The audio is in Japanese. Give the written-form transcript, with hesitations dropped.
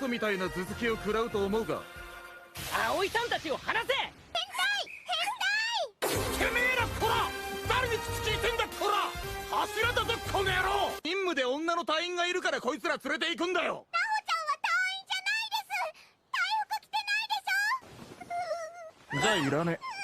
みたいな頭突きを食らうと思うか。葵さんたちを離せ。変態てめえらこら、誰に口聞いてんだこら。柱だぞこの野郎。任務で女の隊員がいるからこいつら連れて行くんだよ。奈穂ちゃんは隊員じゃないです。体服着てないでしょ。じゃあいらねえ。